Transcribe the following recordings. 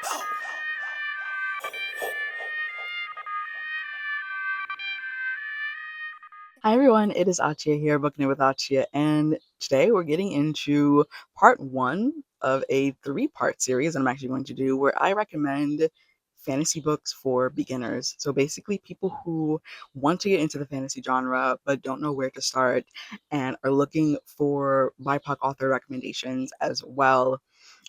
Hi everyone, it is Achia here, Booking It with Achia, and today we're getting into part one of a three-part series I'm actually going to do where I recommend fantasy books for beginners. So basically, people who want to get into the fantasy genre but don't know where to start and are looking for BIPOC author recommendations as well.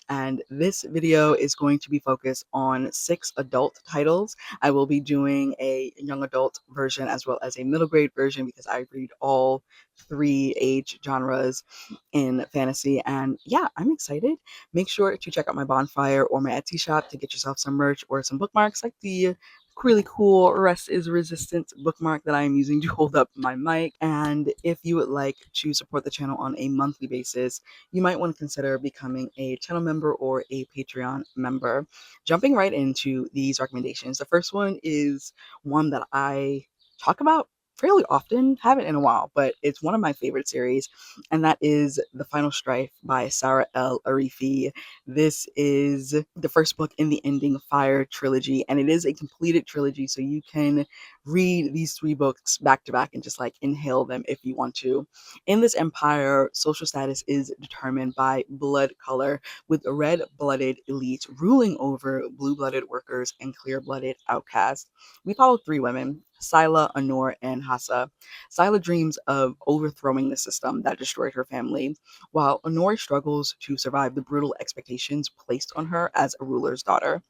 And this video is going to be focused on 6 adult titles. I will be doing a young adult version as well as a middle grade version because I read all 3 age genres in fantasy. And yeah, I'm excited. Make sure to check out my Bonfire or my Etsy shop to get yourself some merch or some bookmarks like the really cool Rest is Resistance bookmark that I am using to hold up my mic. And if you would like to support the channel on a monthly basis, you might want to consider becoming a channel member or a Patreon member. Jumping right into these recommendations, the first one is one that I talk about fairly often, haven't in a while, but it's one of my favorite series, and that is The Final Strife by Saara El-Arifi. This is the first book in the Ending Fire trilogy, and it is a completed trilogy, so you can read these 3 books back to back and just like inhale them if you want to. In this empire, social status is determined by blood color, with red-blooded elites ruling over blue-blooded workers and clear-blooded outcasts. We follow 3 women, Sila, Honor, and Hassa. Sila dreams of overthrowing the system that destroyed her family, while Honor struggles to survive the brutal expectations placed on her as a ruler's daughter.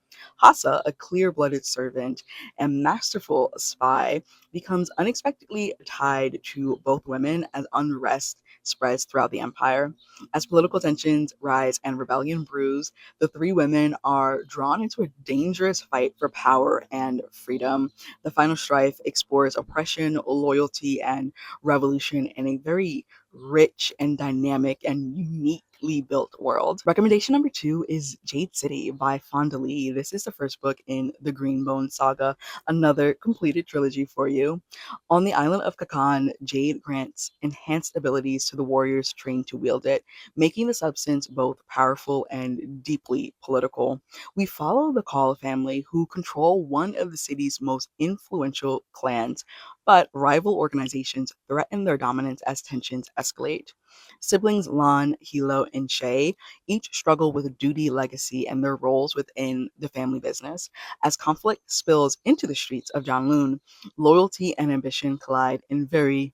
Hassa, a clear-blooded servant and masterful spy, becomes unexpectedly tied to both women as unrest spreads throughout the empire. As political tensions rise and rebellion brews, the 3 women are drawn into a dangerous fight for power and freedom. The Final Strife explores oppression, loyalty, and revolution in a very rich and dynamic and uniquely built world. Recommendation number 2 is Jade City by Fonda. This is the first book in the Greenbone saga, another completed trilogy for you. On the island of Kakan, Jade grants enhanced abilities to the warriors trained to wield it, making the substance both powerful and deeply political. We follow the Call family, who control one of the city's most influential clans, but rival organizations threaten their dominance as tensions escalate. Siblings Lan, Hilo, and Shay each struggle with duty, legacy, and their roles within the family business. As conflict spills into the streets of Janloon, loyalty and ambition collide in very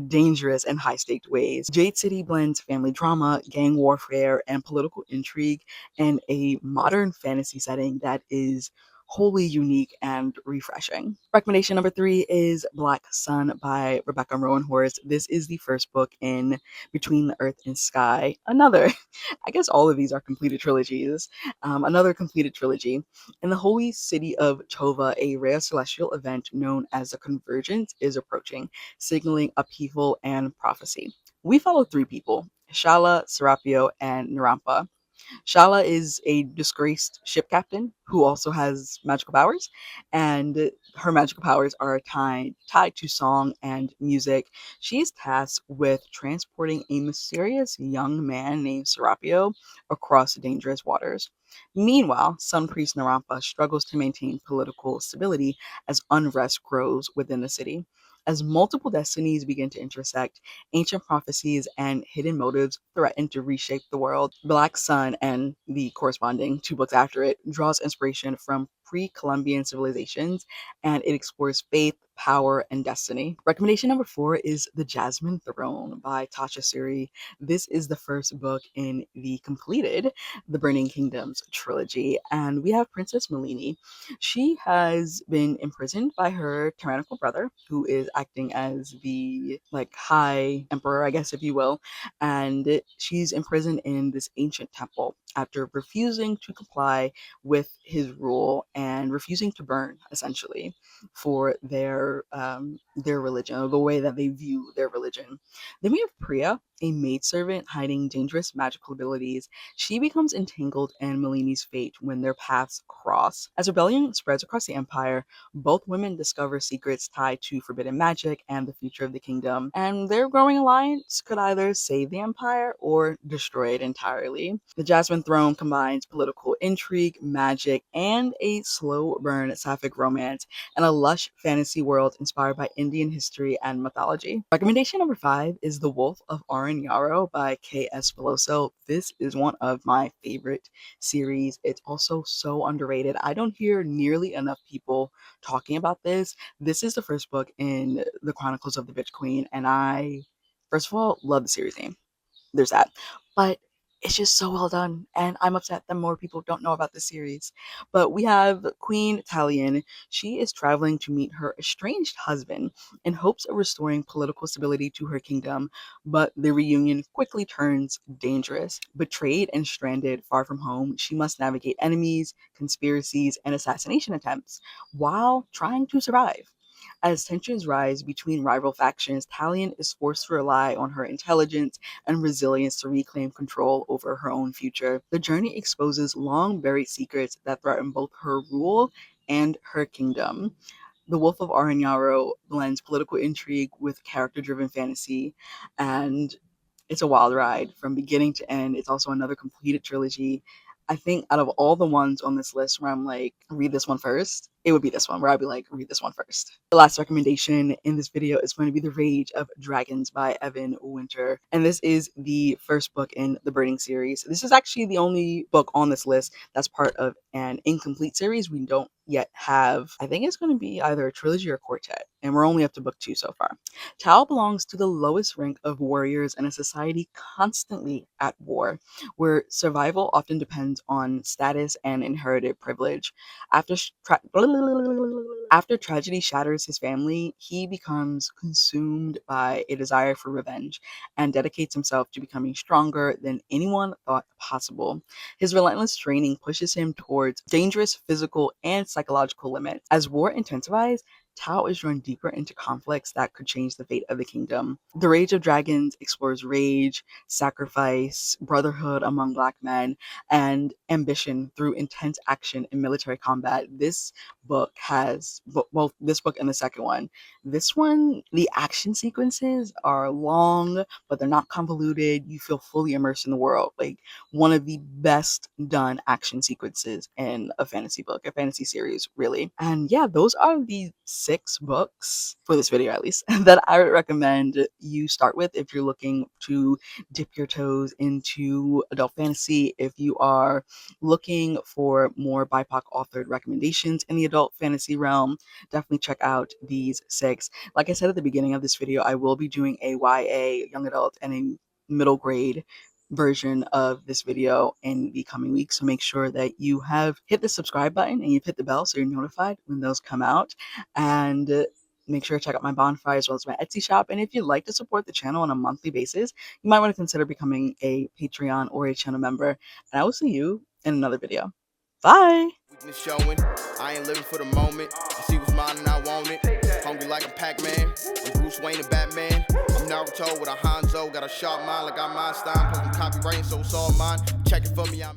dangerous and high-staked ways. Jade City blends family drama, gang warfare, and political intrigue in a modern fantasy setting that is wholly unique and refreshing. Recommendation number 3 is Black Sun by Rebecca Roanhorse. This is the first book in Between the Earth and Sky. Another, I guess all of these are completed trilogies. Another completed trilogy. In the holy city of Tova, a rare celestial event known as the Convergence is approaching, signaling upheaval and prophecy. We follow 3 people, Shala, Serapio, and Narampa. Shala is a disgraced ship captain who also has magical powers, and her magical powers are tied to song and music. She is tasked with transporting a mysterious young man named Serapio across dangerous waters. Meanwhile, Sun Priest Narampa struggles to maintain political stability as unrest grows within the city. As multiple destinies begin to intersect, ancient prophecies and hidden motives threaten to reshape the world. Black Sun, and the corresponding 2 books after it, draws inspiration from pre-Columbian civilizations, and it explores faith, power, and destiny. Recommendation number 4 is The Jasmine Throne by Tasha Suri. This is the first book in the completed The Burning Kingdoms trilogy, and we have Princess Malini. She has been imprisoned by her tyrannical brother, who is acting as the like high emperor, I guess, if you will, and she's imprisoned in this ancient temple after refusing to comply with his rule and refusing to burn, essentially, for their religion, or the way that they view their religion. Then we have Priya, a maidservant hiding dangerous magical abilities. She becomes entangled in Malini's fate when their paths cross. As rebellion spreads across the empire, both women discover secrets tied to forbidden magic and the future of the kingdom, and their growing alliance could either save the empire or destroy it entirely. The Jasmine Throne combines political intrigue, magic, and a slow burn sapphic romance in a lush fantasy world inspired by Indian history and mythology. Recommendation number 5 is The Wolf of Oren-Yaro by K.S. Villoso. This is one of my favorite series. It's also so underrated. I don't hear nearly enough people talking about this. This is the first book in the Chronicles of the Witch Queen, and I, first of all, love the series name. There's that. But it's just so well done, and I'm upset that more people don't know about this series. But we have Queen Talion. She is traveling to meet her estranged husband in hopes of restoring political stability to her kingdom, but the reunion quickly turns dangerous. Betrayed and stranded far from home, she must navigate enemies, conspiracies, and assassination attempts while trying to survive. As tensions rise between rival factions, Talion is forced to rely on her intelligence and resilience to reclaim control over her own future. The journey exposes long buried secrets that threaten both her rule and her kingdom. The Wolf of Oren-Yaro blends political intrigue with character-driven fantasy, and it's a wild ride from beginning to end. It's also another completed trilogy. I think out of all the ones on this list where I'm like, read this one first, it would be this one where I'd be like, read this one first. The last recommendation in this video is going to be The Rage of Dragons by Evan Winter. And this is the first book in the Burning series. This is actually the only book on this list that's part of an incomplete series. We don't yet have, I think it's going to be either a trilogy or a quartet. And we're only up to book 2 so far. Tao belongs to the lowest rank of warriors in a society constantly at war, where survival often depends on status and inherited privilege. After tragedy shatters his family, he becomes consumed by a desire for revenge and dedicates himself to becoming stronger than anyone thought possible. His relentless training pushes him towards dangerous physical and psychological limits. As war intensifies, Tao is drawn deeper into conflicts that could change the fate of the kingdom. The Rage of Dragons explores rage, sacrifice, brotherhood among Black men, and ambition through intense action and military combat. This book has, both this book and the second one. This one, the action sequences are long, but they're not convoluted. You feel fully immersed in the world. Like, one of the best done action sequences in a fantasy book, a fantasy series, really. And yeah, those are the 6 books, for this video at least, that I would recommend you start with if you're looking to dip your toes into adult fantasy. If you are looking for more BIPOC-authored recommendations in the adult fantasy realm, definitely check out these 6. Like I said at the beginning of this video, I will be doing a YA, young adult, and a middle grade version of this video in the coming weeks, so make sure that you have hit the subscribe button and you've hit the bell so you're notified when those come out. And make sure to check out my bonfire as well as my Etsy shop. And if you'd like to support the channel on a monthly basis, you might want to consider becoming a Patreon or a channel member. And I will see you in another video. Bye! Weakness showing, I ain't living for the moment. I see what's mine and I want it. Hungry like a Pac-Man. I'm Bruce Wayne and Batman. I'm Naruto with a Hanzo. Got a sharp mind like I'm Einstein. Plus I'm copywriting, so it's all mine. Check it for me, I'm